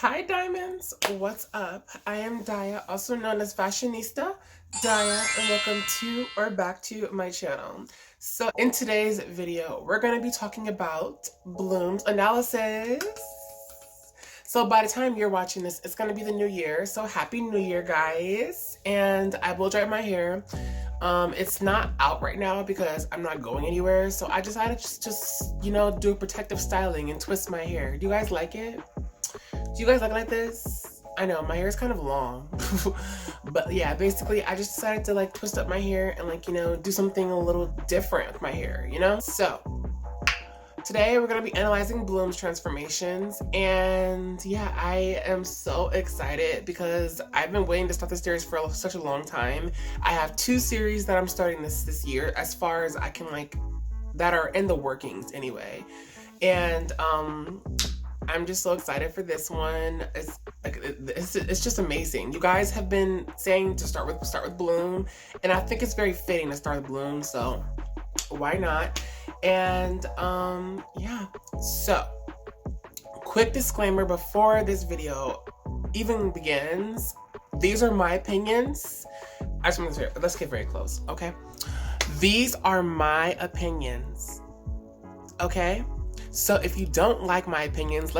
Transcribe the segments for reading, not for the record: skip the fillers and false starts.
Hi diamonds, what's up? I am Daya, also known as Fashionista Daya, and welcome to or back to my channel. So in today's video, we're going to be talking about Bloom's analysis. So by the time you're watching this, it's going to be the new year. So happy new year, guys. And I will dry my hair. It's not out right now because I'm not going anywhere. So I decided to just do a protective styling and twist my hair. Do you guys like it? Do you guys like this? I know my hair is kind of long, but yeah, basically I just decided to twist up my hair and do something a little different with my hair, So today we're gonna be analyzing Bloom's transformations, and yeah, I am so excited because I've been waiting to start this series for such a long time. I have 2 series that I'm starting this year, as far as I can that are in the workings anyway, and I'm just so excited for this one. It's just amazing. You guys have been saying to start with Bloom, and I think it's very fitting to start with Bloom, so why not? And yeah. So, quick disclaimer before this video even begins. These are my opinions. I just want to say, let's get very close, okay? These are my opinions, okay? So if you don't like my opinions,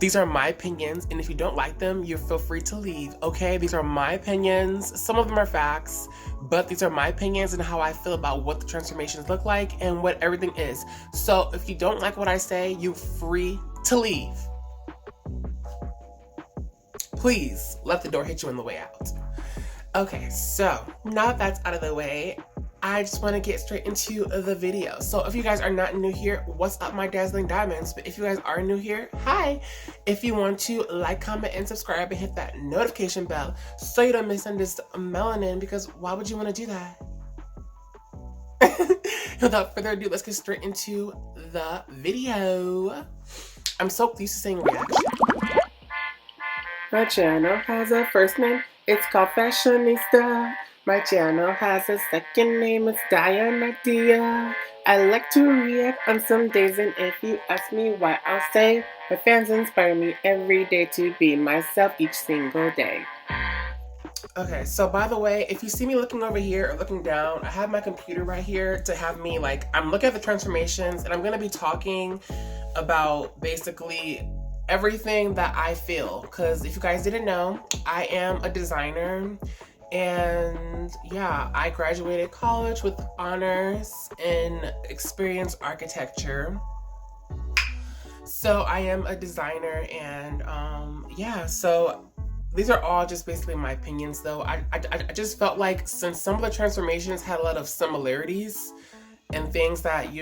these are my opinions, and if you don't like them, you feel free to leave, okay? These are my opinions. Some of them are facts, but these are my opinions and how I feel about what the transformations look like and what everything is. So if you don't like what I say, you're free to leave. Please let the door hit you on the way out. Okay, so now that that's out of the way, I just want to get straight into the video. So if you guys are not new here, what's up, my dazzling diamonds? But if you guys are new here, hi. If you want to like, comment, and subscribe and hit that notification bell so you don't miss on this melanin, because why would you want to do that? Without further ado, let's get straight into the video. I'm so used to saying reaction. My channel has a first name. It's called Fashionista. My channel has a second name, it's Dia. I like to react on some days, and if you ask me why, I'll say my fans inspire me every day to be myself each single day. Okay, so by the way, if you see me looking over here or looking down, I have my computer right here to have me I'm looking at the transformations, and I'm gonna be talking about basically everything that I feel, because if you guys didn't know, I am a designer. And yeah, I graduated college with honors in experience architecture. So I am a designer, and yeah, so these are all just basically my opinions though. I just felt like since some of the transformations had a lot of similarities and things that,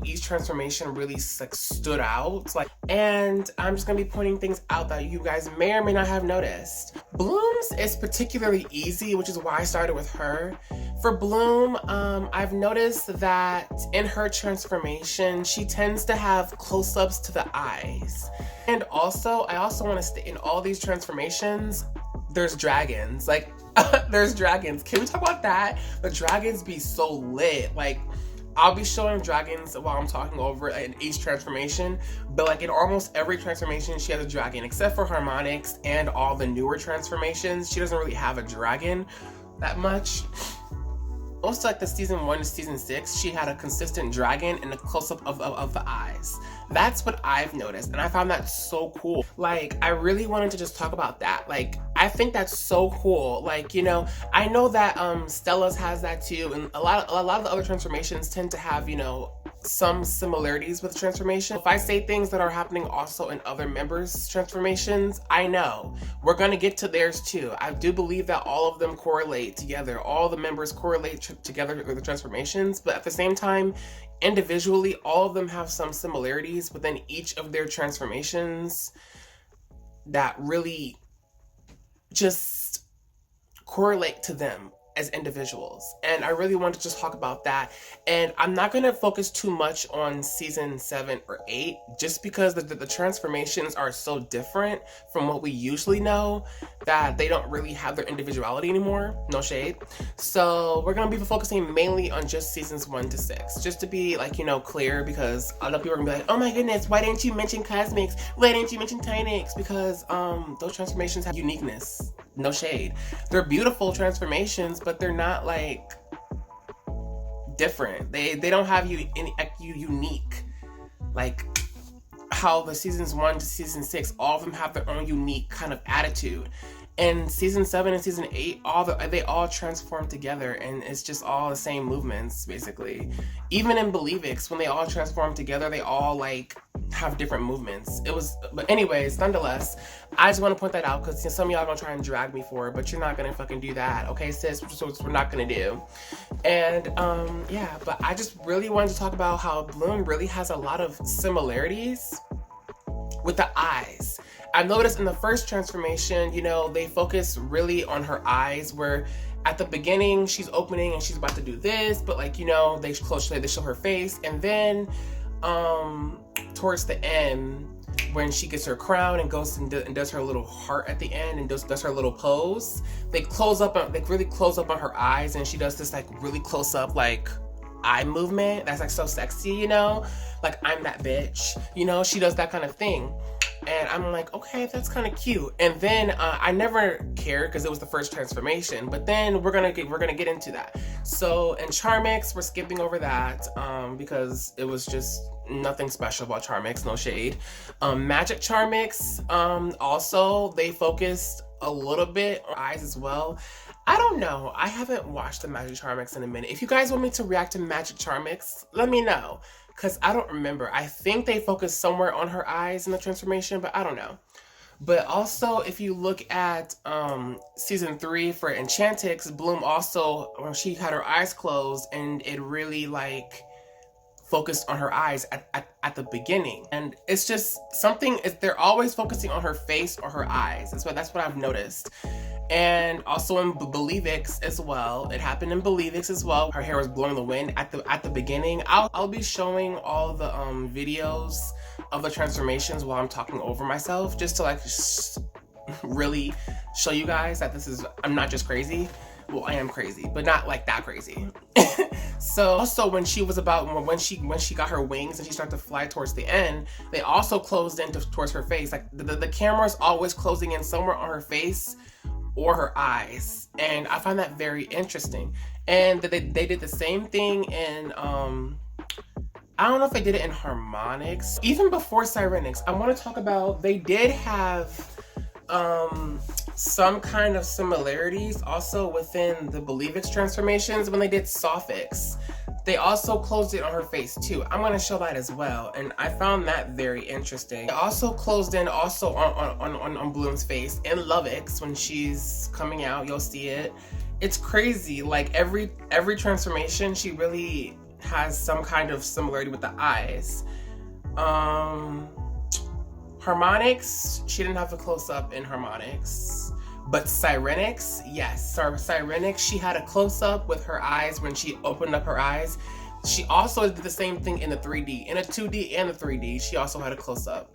each transformation really stood out. And I'm just gonna be pointing things out that you guys may or may not have noticed. Bloom's is particularly easy, which is why I started with her. For Bloom, I've noticed that in her transformation, she tends to have close-ups to the eyes. And also, I also want to state in all these transformations, there's dragons. There's dragons. Can we talk about that? The dragons be so lit. I'll be showing dragons while I'm talking over in each transformation, but in almost every transformation, she has a dragon, except for Harmonix and all the newer transformations. She doesn't really have a dragon that much. Also, the season 1 to season 6, she had a consistent dragon and a close-up of the eyes. That's what I've noticed, and I found that so cool. I really wanted to just talk about that. I think that's so cool. I know that Stella's has that too, and a lot of the other transformations tend to have, some similarities with transformation. If I say things that are happening also in other members' transformations, I know we're gonna get to theirs too. I do believe that all of them correlate together. All the members correlate together with the transformations, but at the same time, individually, all of them have some similarities within each of their transformations that really just correlate to them. as individuals. And I really want to just talk about that. And I'm not going to focus too much on season 7 or 8, just because the transformations are so different from what we usually know that they don't really have their individuality anymore. No shade. So we're going to be focusing mainly on just seasons 1 to 6, just to be like, you know, clear, because a lot of people are going to be like, oh my goodness, why didn't you mention Cosmix? Why didn't you mention Enchantix? Because those transformations have uniqueness. No shade. They're beautiful transformations, but they're not like different. They don't have you unique, like how the seasons 1 to season 6, all of them have their own unique kind of attitude. And season 7 and season 8, they all transform together, and it's just all the same movements basically. Even in bloomix, when they all transform together, they all like have different movements. But anyways, nonetheless, I just want to point that out, because some of y'all gonna try and drag me for it, but you're not gonna fucking do that, okay, sis? So we're not gonna do. And yeah, but I just really wanted to talk about how Bloom really has a lot of similarities with the eyes. I've noticed in the first transformation, you know, they focus really on her eyes, where at the beginning she's opening and she's about to do this, but like, you know, they show her face, and then towards the end, when she gets her crown and goes and does her little heart at the end and does her little pose, they really close up on her eyes, and she does this like really close up like eye movement that's like so sexy, you know, like I'm that bitch, you know, she does that kind of thing. And I'm like, okay, that's kind of cute. And then I never cared because it was the first transformation, but then we're gonna get into that. So in Charmix, we're skipping over that because it was just nothing special about Charmix, no shade. Magic Charmix, also they focused a little bit on eyes as well. I don't know. I haven't watched the Magic Charmix in a minute. If you guys want me to react to Magic Charmix, let me know, because I don't remember. I think they focused somewhere on her eyes in the transformation, but I don't know. But also, if you look at season 3 for Enchantix, Bloom also, when she had her eyes closed, and it really like focused on her eyes at the beginning. And it's just something, they're always focusing on her face or her eyes. That's what I've noticed. And also in bloomix as well. It happened in bloomix as well. Her hair was blowing the wind at the beginning. I'll be showing all the videos of the transformations while I'm talking over myself, just to like really show you guys that I'm not just crazy. Well, I am crazy, but not like that crazy. So also when she got her wings and she started to fly towards the end, they also closed in towards her face. Like the camera's always closing in somewhere on her face or her eyes, and I find that very interesting. And they did the same thing in I don't know if they did it in harmonics. Even before Sirenix, I want to talk about, they did have some kind of similarities also within the bloomix transformations. When they did Sophix, they also closed it on her face too. I'm going to show that as well, and I found that very interesting. They also closed in also on Bloom's face in Lovix. When she's coming out, you'll see it. It's crazy. Like every transformation, she really has some kind of similarity with the eyes. Harmonics, she didn't have a close-up in Harmonics. But Sirenix, yes. Sirenix, she had a close-up with her eyes when she opened up her eyes. She also did the same thing in the 3D. In a 2D and the 3D, she also had a close-up.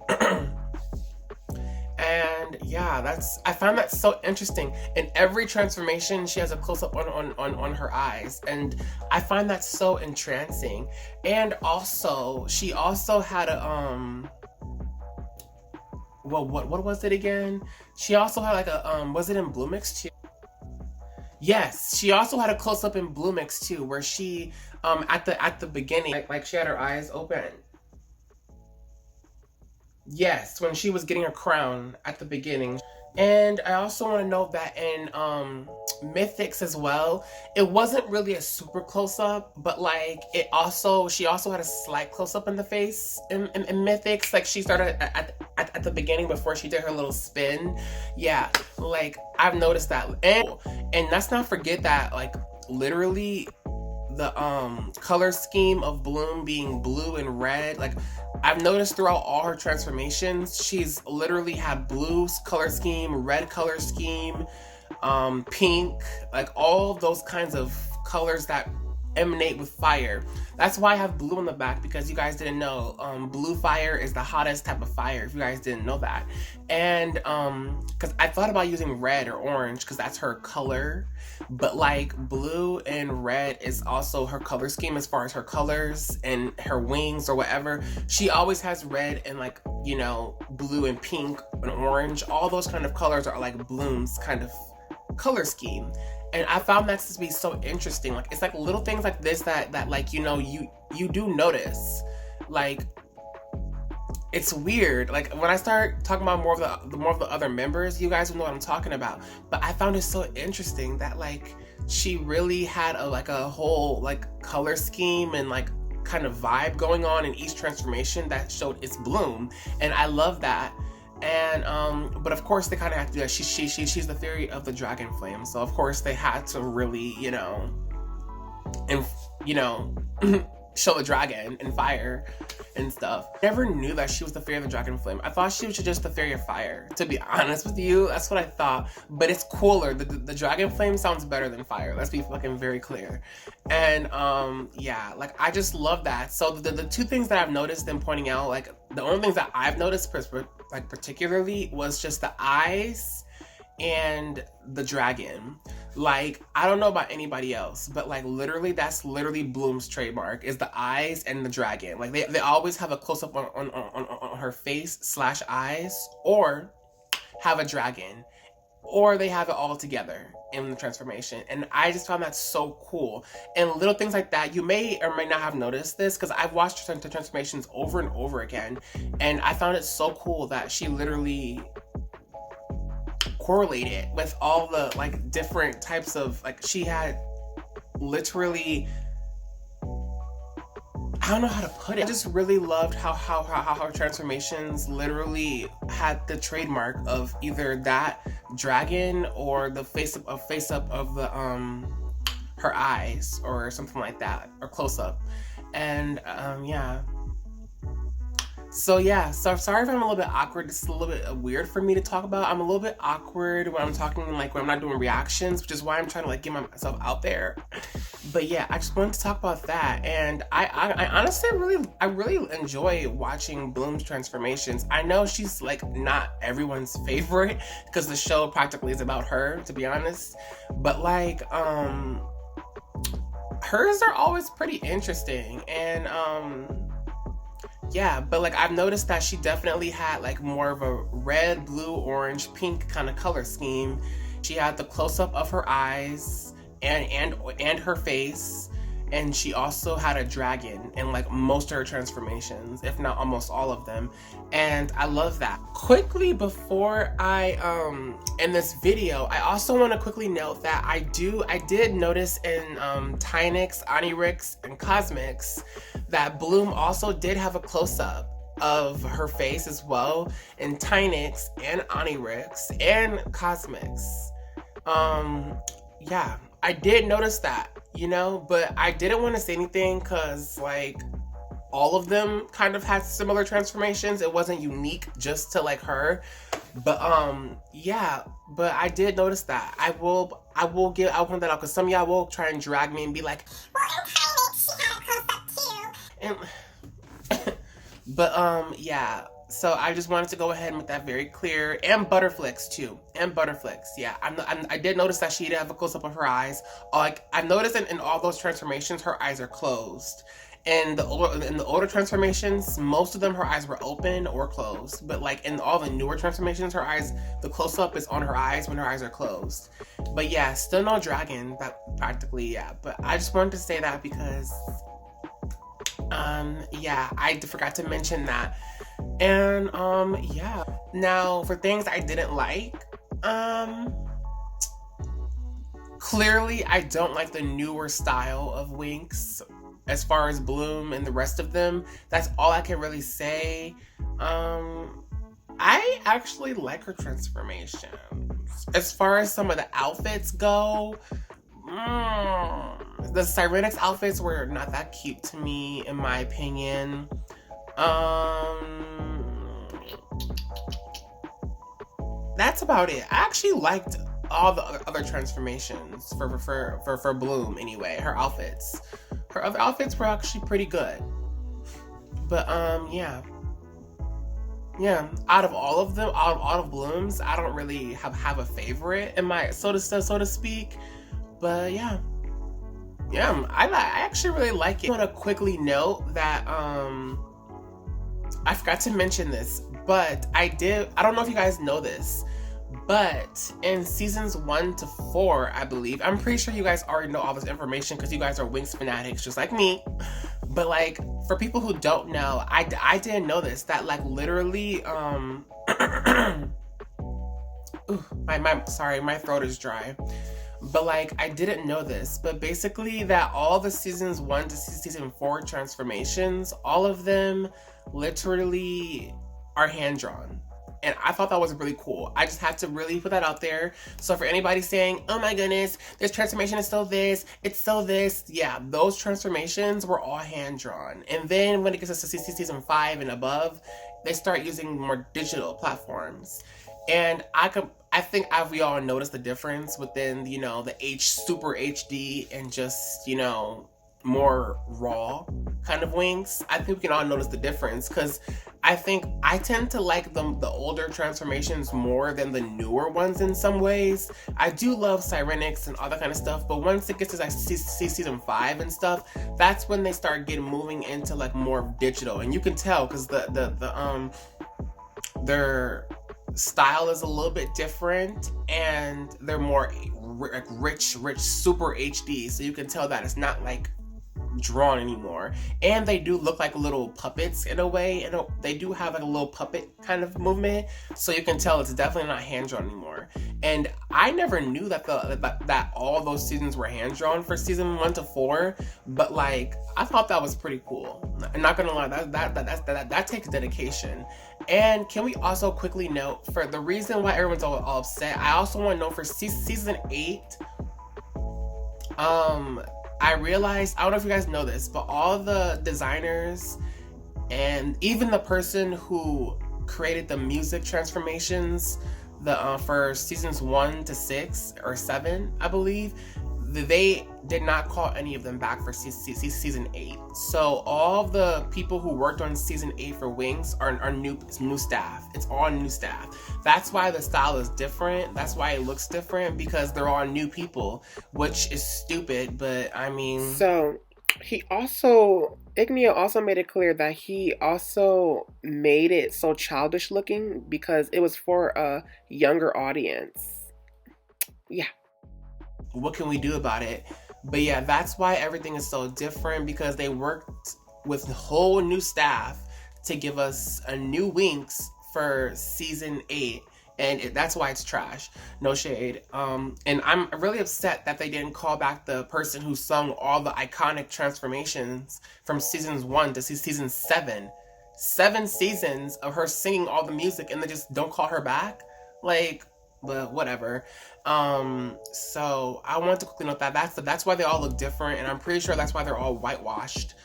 And yeah, I found that so interesting. In every transformation, she has a close-up on her eyes. And I find that so entrancing. And also, she also had a, well, what was it again? She also had like a, was it in bloomix too? Yes, she also had a close-up in bloomix too, where she, at the beginning, like she had her eyes open. Yes, when she was getting her crown at the beginning. And I also want to note that in Mythics as well, it wasn't really a super close-up, but like she also had a slight close-up in the face in Mythics. Like she started at the beginning before she did her little spin. Yeah, like I've noticed that. And let's not forget that like literally the color scheme of Bloom being blue and red, like I've noticed throughout all her transformations, she's literally had blue color scheme, red color scheme, pink, like all those kinds of colors that emanate with fire. That's why I have blue on the back, because you guys didn't know, blue fire is the hottest type of fire, if you guys didn't know that. And because I thought about using red or orange because that's her color, but like blue and red is also her color scheme as far as her colors and her wings or whatever. She always has red and like, you know, blue and pink and orange. All those kind of colors are like Bloom's kind of color scheme. And I found that to be so interesting. Like, it's like little things like this that like, you know, you do notice. Like, it's weird. Like, when I start talking about more of the other members, you guys will know what I'm talking about. But I found it so interesting that like she really had a whole like color scheme and like kind of vibe going on in each transformation that showed its bloom. And I love that. And but of course they kind of have to do that. She's the theory of the dragon flame, so of course they had to really, you know, and you know, show the dragon and fire and stuff. Never knew that she was the fairy of the dragon flame. I thought she was just the fairy of fire, to be honest with you. That's what I thought, but it's cooler. The dragon flame sounds better than fire, let's be fucking very clear. And yeah, like I just love that. So the two things that I've noticed them pointing out, like the only things that I've noticed like particularly was just the eyes and the dragon. Like, I don't know about anybody else, but like literally that's literally Bloom's trademark, is the eyes and the dragon. Like they always have a close-up on her face / eyes, or have a dragon, or they have it all together in the transformation. And I just found that so cool. And little things like that, you may or may not have noticed this, because I've watched the transformations over and over again, and I found it so cool that she literally correlated with all the like different types of, like, she had literally, I don't know how to put it. I just really loved how her transformations literally had the trademark of either that dragon or the face up of the her eyes or something like that, or close up. And yeah. So yeah, so sorry if I'm a little bit awkward. This is a little bit weird for me to talk about. I'm a little bit awkward when I'm talking, like when I'm not doing reactions, which is why I'm trying to like get myself out there. But yeah, I just wanted to talk about that. And I honestly really enjoy watching Bloom's transformations. I know she's like not everyone's favorite because the show practically is about her, to be honest. But like hers are always pretty interesting. And yeah, but like I've noticed that she definitely had like more of a red, blue, orange, pink kind of color scheme. She had the close-up of her eyes and her face, and she also had a dragon in like most of her transformations, if not almost all of them. And I love that. Quickly before I end this video, I also want to quickly note that I did notice in Enchantix, Onirix, and Cosmix that Bloom also did have a close-up of her face as well in Enchantix and Onirix and Cosmix. Yeah, I did notice that, you know, but I didn't want to say anything because like all of them kind of had similar transformations. It wasn't unique just to like her. But yeah, but I did notice that. I will point that out, because some of y'all will try and drag me and be like, well, Enchantix, she had a close-up too. And but yeah, so I just wanted to go ahead and make that very clear. And Butterflix too. And Butterflix, yeah. I did notice that she did have a close-up of her eyes. Like I noticed in all those transformations, her eyes are closed. And in the older transformations, most of them, her eyes were open or closed. But like in all the newer transformations, her eyes, the close-up is on her eyes when her eyes are closed. But yeah, still no dragon, that practically, yeah. But I just wanted to say that because yeah, I forgot to mention that. And yeah. Now for things I didn't like, clearly I don't like the newer style of Winx as far as Bloom and the rest of them. That's all I can really say. I actually like her transformations. As far as some of the outfits go, the Sirenix outfits were not that cute to me, in my opinion. That's about it. I actually liked all the other transformations for Bloom anyway. Her outfits, her other outfits were actually pretty good. But yeah. Out of all of them, out of all of Bloom's, I don't really have a favorite in my so to speak. But yeah, I actually really like it. I want to quickly note that I forgot to mention this, but I don't know if you guys know this, but in seasons 1 to 4, I believe, I'm pretty sure you guys already know all this information because you guys are Winx fanatics just like me. But like, for people who don't know, I didn't know this, that like literally ooh, my throat is dry. But like, I didn't know this, but basically that all the seasons 1 to season 4 transformations, all of them literally are hand drawn. And I thought that was really cool. I just had to really put that out there. So for anybody saying, oh my goodness, this transformation is still this, it's still this. Yeah, those transformations were all hand drawn. And then when it gets to season 5 and above, they start using more digital platforms. And I think we all noticed the difference within, you know, the Super HD and just, you know, more raw kind of Winx. I think we can all notice the difference because I think I tend to like the older transformations more than the newer ones in some ways. I do love Sirenix and all that kind of stuff, but once it gets to like season 5 and stuff, that's when they start moving into like more digital, and you can tell because their style is a little bit different and they're more like rich super HD, so you can tell that it's not like drawn anymore. And they do look like little puppets in a way, and they do have like a little puppet kind of movement, so you can tell it's definitely not hand drawn anymore. And I never knew that that all those seasons were hand drawn for season 1 to 4, but like I thought that was pretty cool. I'm not gonna lie, that takes dedication. And can we also quickly note, for the reason why everyone's all upset, I also want to know for season 8, I realized, I don't know if you guys know this, but all the designers and even the person who created the music transformations, for seasons 1 to 6 or 7, I believe, they did not call any of them back for season 8. So all the people who worked on season 8 for Winx are new staff. It's all new staff. That's why the style is different. That's why it looks different, because they're all new people, which is stupid, but I mean. So Ignia also made it clear that he also made it so childish looking because it was for a younger audience. Yeah. What can we do about it? But yeah, that's why everything is so different, because they worked with whole new staff to give us a new Winx for season 8, and that's why it's trash. No shade. And I'm really upset that they didn't call back the person who sung all the iconic transformations from seasons 1 to season 7. 7 seasons of her singing all the music, and they just don't call her back? Like, but whatever. So I wanted to quickly note that that's why they all look different, and I'm pretty sure that's why they're all whitewashed.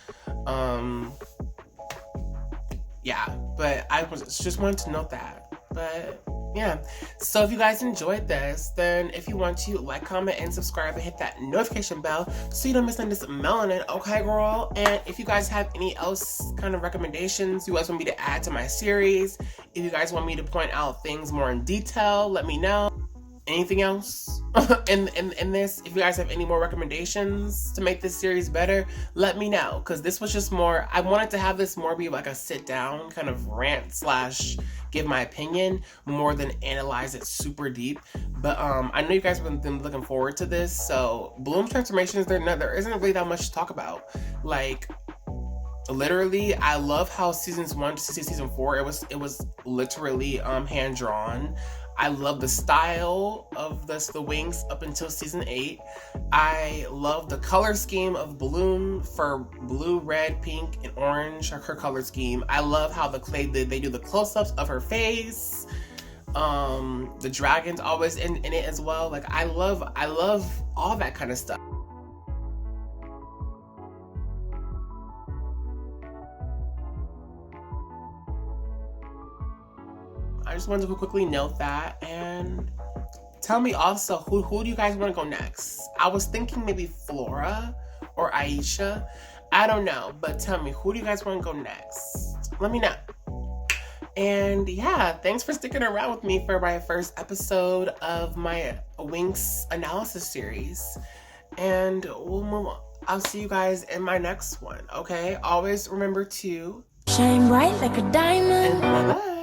Yeah, but I just wanted to note that. But yeah, so if you guys enjoyed this, then if you want to like, comment, and subscribe, and hit that notification bell so you don't miss on this melanin, okay girl? And if you guys have any else kind of recommendations you guys want me to add to my series, if you guys want me to point out things more in detail, let me know. Anything else in this, if you guys have any more recommendations to make this series better, let me know, because this was just more, I wanted to have this more be like a sit down kind of rant / give my opinion more than analyze it super deep. But I know you guys have been looking forward to this. So Bloom transformations, there isn't really that much to talk about. Like, literally, I love how seasons 1 to season 4, it was literally hand drawn. I love the style of the Winx up until season 8. I love the color scheme of Bloom for blue, red, pink, and orange, her color scheme. I love how they do the close-ups of her face. The dragon's always in it as well. Like, I love all that kind of stuff. I just wanted to quickly note that, and Tell me also, who do you guys want to go next? I was thinking maybe Flora or Aisha. I don't know, but tell me, who do you guys want to go next? Let me know. And yeah, thanks for sticking around with me for my first episode of my Winx analysis series. And we'll move on. I'll see you guys in my next one, okay? Always remember to shine bright like a diamond. And bye-bye.